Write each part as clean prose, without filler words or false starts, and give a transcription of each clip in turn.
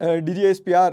DGI-SPR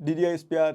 DGI-SPR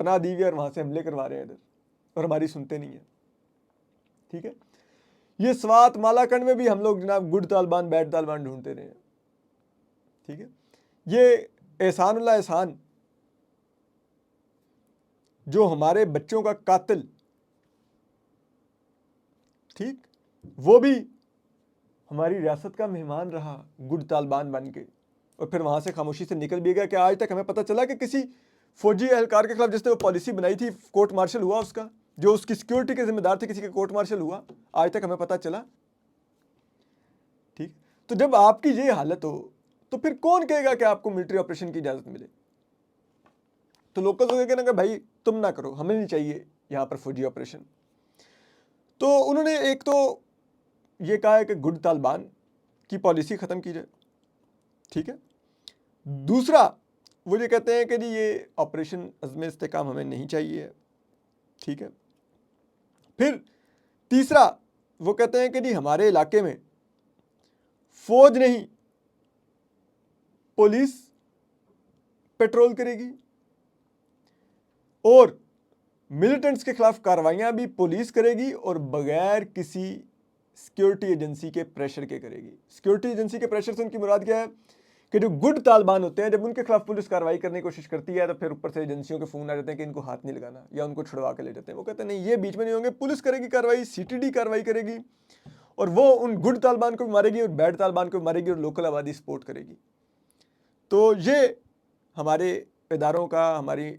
پناہ دی ہوئی ہے اور وہاں سے حملے کروا رہے ہیں ادھر، اور ہماری سنتے نہیں ہیں. ٹھیک ہے. یہ سوات مالا کنڈ میں بھی ہم لوگ جناب گڈ طالبان بیڈ طالبان ڈھونڈتے رہے ہیں. ٹھیک ہے. یہ احسان اللہ احسان جو ہمارے بچوں کا قاتل، ٹھیک، وہ بھی ہماری ریاست کا مہمان رہا گڈ طالبان بن کے، اور پھر وہاں سے خاموشی سے نکل بھی گیا کہ آج تک ہمیں پتہ چلا کہ کسی فوجی اہلکار کے خلاف جس نے وہ پالیسی بنائی تھی کورٹ مارشل ہوا اس کا، جو اس کی سیکیورٹی کے ذمہ دار تھے، کسی کا کورٹ مارشل ہوا؟ آج تک ہمیں پتہ چلا. ٹھیک. تو جب آپ کی یہ حالت ہو تو پھر کون کہے گا کہ آپ کو ملٹری آپریشن کی اجازت ملے؟ تو لوکل لوگ کہنا کہ بھائی تم نہ کرو، ہمیں نہیں چاہیے یہاں پر فوجی آپریشن. تو انہوں نے ایک تو یہ کہا ہے کہ گڈ طالبان کی پالیسی ختم کی جائے. ٹھیک ہے. دوسرا وہ یہ کہتے ہیں کہ جی یہ آپریشن عزم استحکام ہمیں نہیں چاہیے. ٹھیک ہے. پھر تیسرا وہ کہتے ہیں کہ جی ہمارے علاقے میں فوج نہیں پولیس پیٹرول کرے گی، اور ملیٹنٹس کے خلاف کارروائیاں بھی پولیس کرے گی، اور بغیر کسی سیکیورٹی ایجنسی کے پریشر کے کرے گی. سیکیورٹی ایجنسی کے پریشر سے ان کی مراد کیا ہے کہ جو گڈ طالبان ہوتے ہیں جب ان کے خلاف پولیس کارروائی کرنے کی کوشش کرتی ہے تو پھر اوپر سے ایجنسیوں کے فون آ جاتے ہیں کہ ان کو ہاتھ نہیں لگانا، یا ان کو چھڑوا کے لے جاتے ہیں. وہ کہتے ہیں نہیں، یہ بیچ میں نہیں ہوں گے، پولیس کرے گی کارروائی، سی ٹی ڈی کارروائی کرے گی، اور وہ ان گڈ طالبان کو بھی مارے گی اور بیڈ طالبان کو بھی مارے گی، اور لوکل آبادی سپورٹ کرے گی. تو یہ ہمارے اداروں کا، ہماری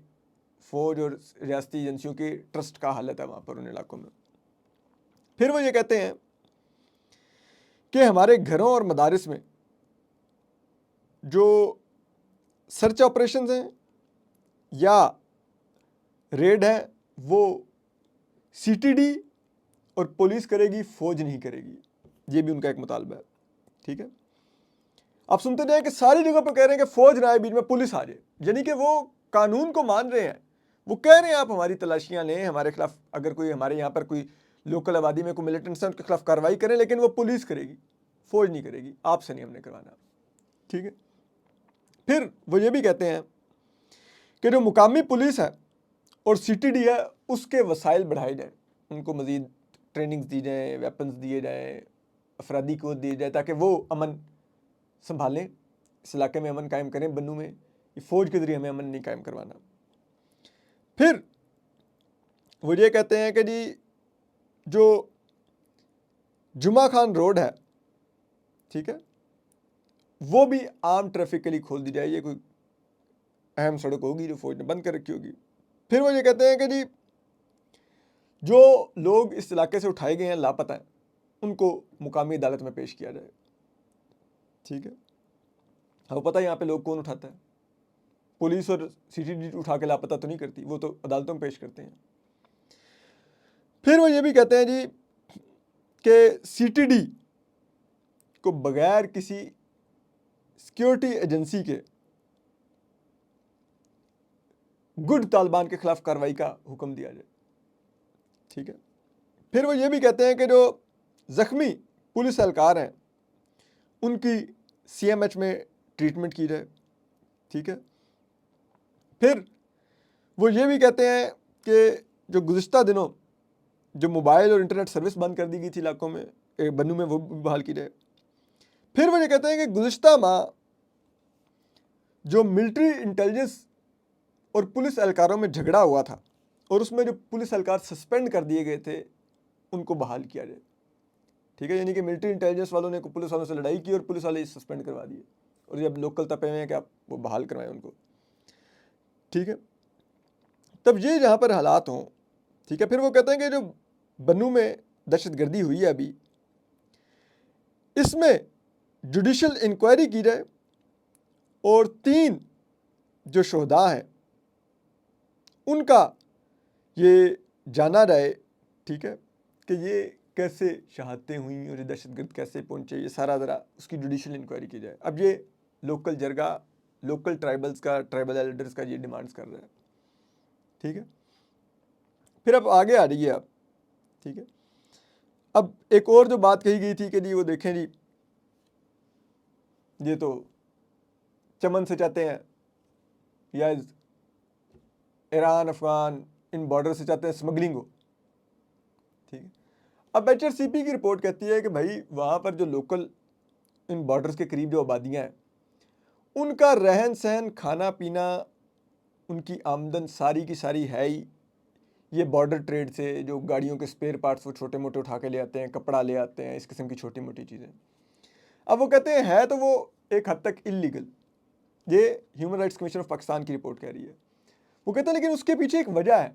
فوج اور ریاستی ایجنسیوں کی ٹرسٹ کا حالت ہے وہاں پر ان علاقوں میں. پھر وہ یہ کہتے ہیں کہ ہمارے گھروں اور مدارس میں جو سرچ آپریشنز ہیں یا ریڈ ہیں وہ سی ٹی ڈی اور پولیس کرے گی، فوج نہیں کرے گی. یہ بھی ان کا ایک مطالبہ ہے. ٹھیک ہے. آپ سنتے جائیں کہ ساری جگہ پر کہہ رہے ہیں کہ فوج نہ آئے، بیچ میں پولیس آ جائے، یعنی کہ وہ قانون کو مان رہے ہیں. وہ کہہ رہے ہیں آپ ہماری تلاشیاں لیں، ہمارے خلاف اگر کوئی ہمارے یہاں پر کوئی لوکل آبادی میں کوئی ملیٹنٹس ہیں ان کے خلاف کارروائی کریں، لیکن وہ پولیس کرے گی، فوج نہیں کرے گی، آپ سے نہیں ہم نے کروانا. ٹھیک ہے. پھر وہ یہ بھی کہتے ہیں کہ جو مقامی پولیس ہے اور سی ٹی ڈی ہے اس کے وسائل بڑھائے جائیں، ان کو مزید ٹریننگز دی جائیں، ویپنز دیے جائیں، افرادی قوت دی جائے، تاکہ وہ امن سنبھالیں، اس علاقے میں امن قائم کریں. بنو میں یہ فوج کے ذریعے ہمیں امن نہیں قائم کروانا. پھر وہ یہ کہتے ہیں کہ جی جو جمعہ خان روڈ ہے، ٹھیک ہے، وہ بھی عام ٹریفک کے لیے کھول دی جائے. یہ کوئی اہم سڑک ہوگی جو فوج نے بند کر رکھی ہوگی. پھر وہ یہ کہتے ہیں کہ جی جو لوگ اس علاقے سے اٹھائے گئے ہیں، لاپتہ ہیں، ان کو مقامی عدالت میں پیش کیا جائے. ٹھیک ہے. ہمیں پتہ ہے یہاں پہ لوگ کون اٹھاتا ہے، پولیس اور سی ٹی ڈی اٹھا کے لاپتہ تو نہیں کرتی، وہ تو عدالتوں میں پیش کرتے ہیں. پھر وہ یہ بھی کہتے ہیں جی کہ سی ٹی ڈی کو بغیر کسی سیکیورٹی ایجنسی کے گڈ طالبان کے خلاف کارروائی کا حکم دیا جائے. ٹھیک ہے. پھر وہ یہ بھی کہتے ہیں کہ جو زخمی پولیس اہلکار ہیں ان کی سی ایم ایچ میں ٹریٹمنٹ کی جائے. ٹھیک ہے. پھر وہ یہ بھی کہتے ہیں کہ جو گزشتہ دنوں جو موبائل اور انٹرنیٹ سروس بند کر دی گئی تھی علاقوں میں، بنو میں، وہ بھی بحال کی جائے. پھر وہ یہ کہتے ہیں کہ گزشتہ ماہ جو ملٹری انٹیلیجنس اور پولیس اہلکاروں میں جھگڑا ہوا تھا، اور اس میں جو پولیس اہلکار سسپینڈ کر دیے گئے تھے ان کو بحال کیا جائے. ٹھیک ہے. یعنی کہ ملٹری انٹیلیجنس والوں نے پولیس والوں سے لڑائی کی اور پولیس والے سسپینڈ کروا دیے، اور جب لوکل تپے ہوئے ہیں کہ آپ وہ بحال کروائیں ان کو. ٹھیک ہے. تب یہ جہاں پر حالات ہوں، ٹھیک ہے، پھر وہ کہتے ہیں کہ جو بنو میں دہشت گردی ہوئی ہے ابھی، اس میں جوڈیشل انکوائری کی جائے، اور 3 جو شہداء ہیں ان کا یہ جانا جائے. ٹھیک ہے. کہ یہ کیسے شہادتیں ہوئیں اور یہ دہشت گرد کیسے پہنچے، یہ سارا ذرا اس کی جوڈیشل انکوائری کی جائے. اب یہ لوکل جرگہ، لوکل ٹرائبلز کا، ٹرائبل ایلڈرز کا یہ ڈیمانڈز کر رہا ہے. ٹھیک ہے. پھر اب آگے آ رہی ہے اب. ٹھیک ہے. اب ایک اور جو بات کہی گئی تھی کہ جی وہ دیکھیں جی یہ تو چمن سے چاہتے ہیں یا ایران افغان ان بارڈر سے چاہتے ہیں اسمگلنگ ہو. ٹھیک ہے. اب HRCP کی رپورٹ کہتی ہے کہ بھائی وہاں پر جو لوکل ان بارڈرز کے قریب جو آبادیاں ہیں ان کا رہن سہن کھانا پینا ان کی آمدن ساری کی ساری ہے ہی یہ بارڈر ٹریڈ سے, جو گاڑیوں کے سپیئر پارٹس وہ چھوٹے موٹے اٹھا کے لے آتے ہیں, کپڑا لے آتے ہیں, اس قسم کی چھوٹی موٹی چیزیں. اب وہ کہتے ہیں ہے تو وہ ایک حد تک انلیگل, یہ human rights commission of Pakistan کی رپورٹ کہہ رہی ہے. وہ کہتے ہیں لیکن اس کے پیچھے ایک وجہ ہے,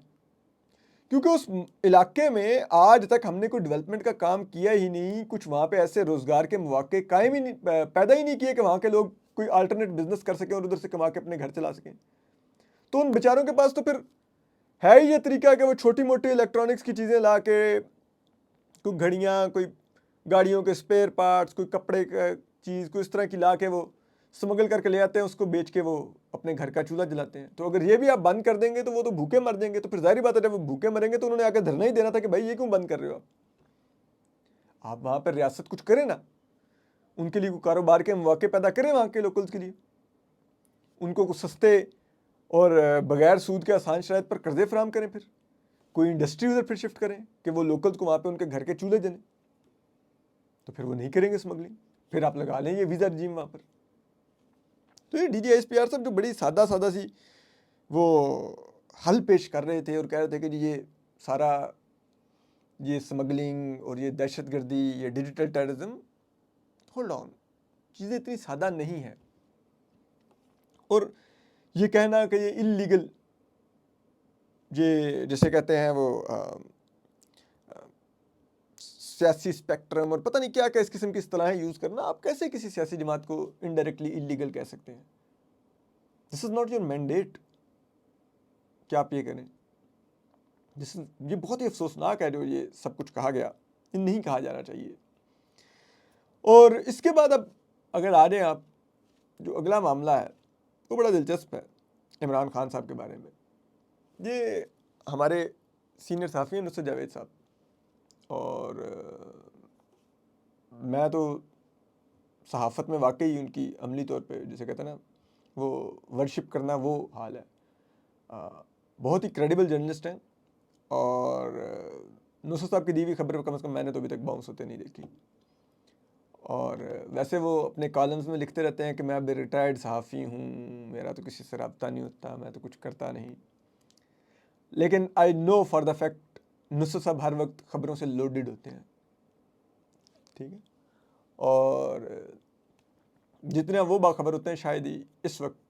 کیونکہ اس علاقے میں آج تک ہم نے کوئی ڈیولپمنٹ کا کام کیا ہی نہیں, کچھ وہاں پہ ایسے روزگار کے مواقع قائم ہی نہیں, پیدا ہی نہیں کیے کہ وہاں کے لوگ کوئی الٹرنیٹ بزنس کر سکیں اور ادھر سے کما کے اپنے گھر چلا سکیں. تو ان بیچاروں کے پاس تو پھر ہے ہی یہ طریقہ کہ وہ چھوٹی موٹی الیکٹرانکس کی چیزیں لا کے, کوئی گھڑیاں, کوئی گاڑیوں کے سپیئر پارٹس, کوئی کپڑے کا چیز, کوئی اس طرح کی لا کے وہ اسمگل کر کے لے آتے ہیں, اس کو بیچ کے وہ اپنے گھر کا چولہا جلاتے ہیں. تو اگر یہ بھی آپ بند کر دیں گے تو وہ تو بھوکے مر جائیں گے. تو پھر ظاہری بات ہے جب وہ بھوکے مریں گے تو انہوں نے آ کے دھرنا ہی دینا تھا کہ بھائی یہ کیوں بند کر رہے ہو آپ وہاں پر ریاست کچھ کرے نا, ان کے لیے کوئی کاروبار کے مواقع پیدا کریں وہاں کے لوکلز کے لیے, ان کو سستے اور بغیر سود کے آسان شرائط پر قرضے فراہم کریں, پھر کوئی انڈسٹری ادھر پھر شفٹ کریں کہ وہ لوکلز کو وہاں پہ ان کے گھر کے چولہے جلیں. تو پھر وہ نہیں کریں گے اسمگلنگ, پھر آپ لگا لیں یہ ویزا رجیم وہاں پر. تو یہ DGISPR صاحب جو بڑی سادہ سی وہ حل پیش کر رہے تھے اور کہہ رہے تھے کہ جی یہ سارا یہ اسمگلنگ اور یہ دہشت گردی, یہ ڈیجیٹل ٹیررزم, ہولڈ آن, چیزیں اتنی سادہ نہیں ہیں. اور یہ کہنا کہ یہ انلیگل, یہ جسے کہتے ہیں وہ سیاسی اسپیکٹرم اور پتہ نہیں کیا کیا اس قسم کی اصطلاحیں یوز کرنا, آپ کیسے کسی سیاسی جماعت کو انڈائریکٹلی انلیگل کہہ سکتے ہیں؟ دس از ناٹ یور مینڈیٹ کہ آپ یہ کریں. یہ بہت ہی افسوسناک ہے جو یہ سب کچھ کہا گیا, یہ نہیں کہا جانا چاہیے. اور اس کے بعد اب اگر آ جائیں آپ, جو اگلا معاملہ ہے وہ بڑا دلچسپ ہے عمران خان صاحب کے بارے میں. یہ ہمارے سینئر صحافی ہیں نصرت جاوید صاحب, اور میں تو صحافت میں واقعی ان کی عملی طور پہ جسے کہتے ہیں نا وہ ورشپ کرنا وہ حال ہے. بہت ہی کریڈیبل جرنلسٹ ہیں, اور نصرت صاحب کی دی ہوئی خبر کم از کم میں نے تو ابھی تک باؤنس ہوتے نہیں دیکھی. اور ویسے وہ اپنے کالمز میں لکھتے رہتے ہیں کہ میں اب ریٹائرڈ صحافی ہوں, میرا تو کسی سے رابطہ نہیں ہوتا, میں تو کچھ کرتا نہیں. لیکن آئی نو فار دا فیکٹ نصرت صاحب ہر وقت خبروں سے لوڈڈ ہوتے ہیں. ٹھیک ہے, اور جتنا وہ باخبر ہوتے ہیں شاید ہی اس وقت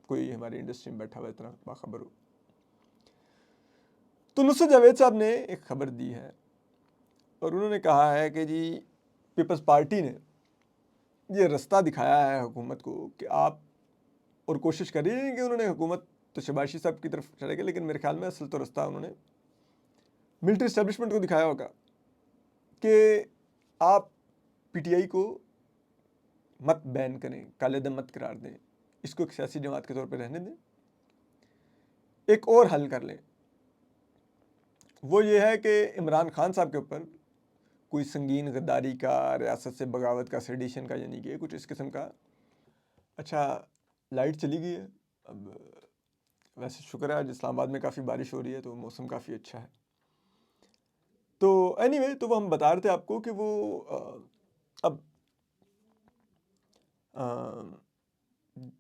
کوئی ہماری انڈسٹری میں بیٹھا ہوا اتنا باخبر ہو. تو نصرت جاوید صاحب نے ایک خبر دی ہے, اور انہوں نے کہا ہے کہ جی پیپلز پارٹی نے یہ رستہ دکھایا ہے حکومت کو کہ آپ, اور کوشش کر رہی ہے کہ انہوں نے حکومت تو شباشی صاحب کی طرف چلے گئے, لیکن میرے خیال میں اصل تو رستہ انہوں نے ملٹری اسٹیبلشمنٹ کو دکھایا ہوگا کہ آپ PTI کو مت بین کریں, کالے دم مت قرار دیں, اس کو ایک سیاسی جماعت کے طور پہ رہنے دیں, ایک اور حل کر لیں. وہ یہ ہے کہ عمران خان صاحب کے اوپر کوئی سنگین غداری کا, ریاست سے بغاوت کا, سیڈیشن کا, یعنی کہ کچھ اس قسم کا. اچھا لائٹ چلی گئی ہے, اب ویسے شکر ہے آج اسلام آباد میں کافی بارش ہو رہی ہے تو موسم کافی اچھا ہے. تو اینی وے, تو وہ ہم بتا رہے تھے آپ کو کہ وہ اب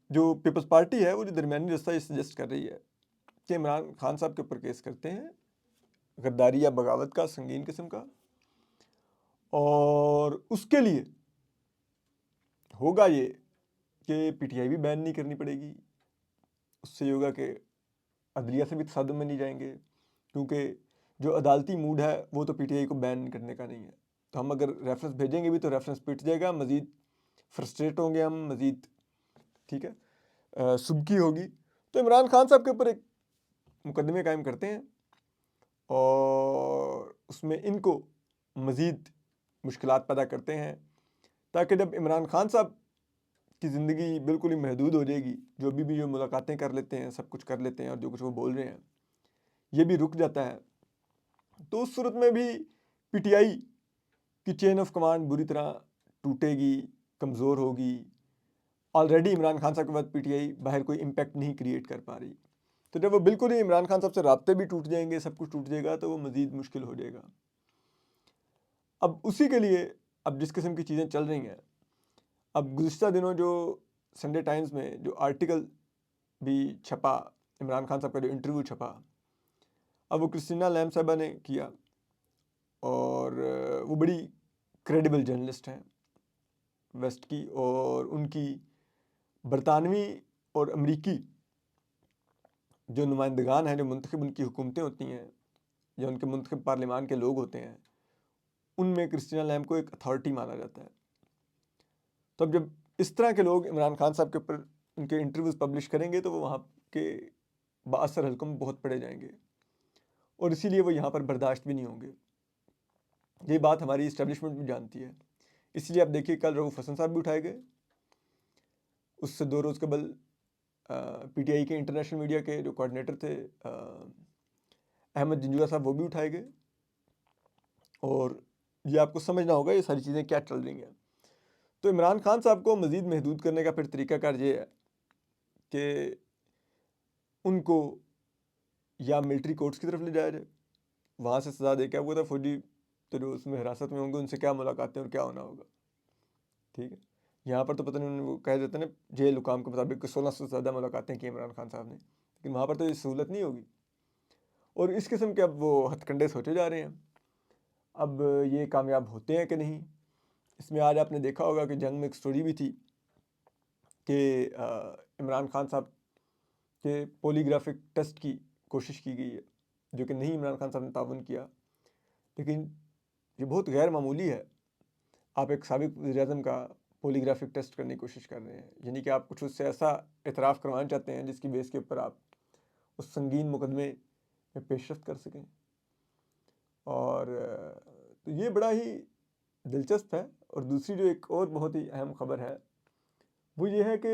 جو پیپلز پارٹی ہے وہ جو درمیانی رستہ یہ سجیسٹ کر رہی ہے کہ عمران خان صاحب کے اوپر کیس کرتے ہیں غداری یا بغاوت کا سنگین قسم کا, اور اس کے لیے ہوگا یہ کہ PTI بھی بین نہیں کرنی پڑے گی. اس سے یہ ہوگا کہ عدلیہ سے بھی تصادم میں نہیں جائیں گے, کیونکہ جو عدالتی موڈ ہے وہ تو PTI کو بین کرنے کا نہیں ہے. تو ہم اگر ریفرنس بھیجیں گے بھی تو ریفرنس پٹ جائے گا, مزید فرسٹریٹ ہوں گے ہم, مزید ٹھیک ہے سبکی ہوگی. تو عمران خان صاحب کے اوپر ایک مقدمے قائم کرتے ہیں, اور اس میں ان کو مزید مشکلات پیدا کرتے ہیں, تاکہ جب عمران خان صاحب کی زندگی بالکل ہی محدود ہو جائے گی, جو ابھی بھی جو ملاقاتیں کر لیتے ہیں, سب کچھ کر لیتے ہیں, اور جو کچھ وہ بول رہے ہیں یہ بھی رک جاتا ہے, تو اس صورت میں بھی PTI کی چین آف کمانڈ بری طرح ٹوٹے گی, کمزور ہوگی. آلریڈی عمران خان صاحب کے بعد PTI باہر کوئی امپیکٹ نہیں کریٹ کر پا رہی. تو جب وہ بالکل ہی عمران خان صاحب سے رابطے بھی ٹوٹ جائیں گے، سب کچھ ٹوٹ جائے گا، تو وہ مزید مشکل ہو جائے گا۔ اب اسی کے لیے اب جس قسم کی چیزیں چل رہی ہیں، اب گزشتہ دنوں جو سنڈے ٹائمز میں جو آرٹیکل بھی چھپا، عمران خان صاحب کا جو انٹرویو چھپا، اب وہ کرسٹینا لیم صاحبہ نے کیا، اور وہ بڑی کریڈیبل جرنلسٹ ہیں ویسٹ کی، اور ان کی برطانوی اور امریکی جو نمائندگان ہیں، جو منتخب ان کی حکومتیں ہوتی ہیں، یا ان کے منتخب پارلیمان کے لوگ ہوتے ہیں، ان میں کرسٹینا لیم کو ایک اتھارٹی مانا جاتا ہے۔ تو اب جب اس طرح کے لوگ عمران خان صاحب کے اوپر ان کے انٹرویوز پبلش کریں گے، تو وہ وہاں کے باثر حلقوں بہت پڑے جائیں گے، اور اسی لیے وہ یہاں پر برداشت بھی نہیں ہوں گے۔ یہ بات ہماری اسٹیبلشمنٹ بھی جانتی ہے، اس لیے آپ دیکھیے کل رؤوف حسن صاحب بھی اٹھائے گئے، اس سے 2 روز قبل پی ٹی آئی کے انٹرنیشنل میڈیا کے جو کوآرڈینیٹر تھے احمد جنجوعہ صاحب، وہ بھی اٹھائے گئے، اور یہ آپ کو سمجھنا ہوگا یہ ساری چیزیں کیا چل رہی ہیں۔ تو عمران خان صاحب کو مزید محدود کرنے کا پھر طریقہ کار یہ ہے کہ ان کو یا ملٹری کورٹس کی طرف لے جایا جائے، وہاں سے سزا دے کے، آپ کو پتا فوجی تو جو اس میں حراست میں ہوں گے ان سے کیا ملاقاتیں اور کیا ہونا ہوگا، ٹھیک ہے۔ یہاں پر تو پتہ نہیں وہ کہہ دیتے ہیں نا جیل حکام کے مطابق 1600 سے زیادہ ملاقاتیں کی عمران خان صاحب نے، لیکن وہاں پر تو یہ سہولت نہیں ہوگی، اور اس قسم کے اب وہ ہتھ کنڈے سوچے جا رہے ہیں۔ اب یہ کامیاب ہوتے ہیں کہ نہیں، اس میں آج آپ نے دیکھا ہوگا کہ جنگ میں ایک سٹوری بھی تھی کہ عمران خان صاحب کے پولیگرافک ٹیسٹ کی کوشش کی گئی ہے، جو کہ نہیں عمران خان صاحب نے تعاون کیا، لیکن یہ بہت غیر معمولی ہے۔ آپ ایک سابق وزیر اعظم کا پولیگرافک ٹیسٹ کرنے کی کوشش کر رہے ہیں، یعنی کہ آپ کچھ اس سے ایسا اعتراف کروانا چاہتے ہیں جس کی بیس کے اوپر آپ اس سنگین مقدمے میں پیش رفت کر سکیں، اور تو یہ بڑا ہی دلچسپ ہے۔ اور دوسری جو ایک اور بہت ہی اہم خبر ہے وہ یہ ہے کہ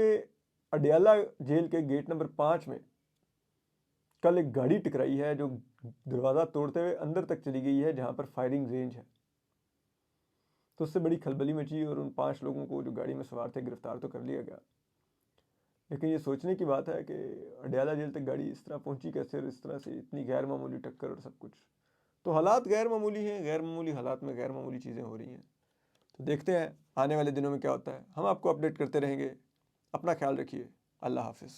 اڈیالہ جیل کے گیٹ نمبر 5 میں کل ایک گاڑی ٹکرائی ہے جو دروازہ توڑتے ہوئے اندر تک چلی گئی ہے، جہاں پر فائرنگ رینج ہے۔ تو اس سے بڑی کھلبلی مچی، اور ان 5 لوگوں کو جو گاڑی میں سوار تھے گرفتار تو کر لیا گیا، لیکن یہ سوچنے کی بات ہے کہ اڈیالہ جیل تک گاڑی اس طرح پہنچی کیسے، اور اس طرح سے اتنی غیر معمولی ٹکر اور سب کچھ۔ تو حالات غیر معمولی ہیں، غیر معمولی حالات میں غیر معمولی چیزیں ہو رہی ہیں۔ تو دیکھتے ہیں آنے والے دنوں میں کیا ہوتا ہے، ہم آپ کو اپڈیٹ کرتے رہیں گے۔ اپنا خیال رکھیے، اللہ حافظ۔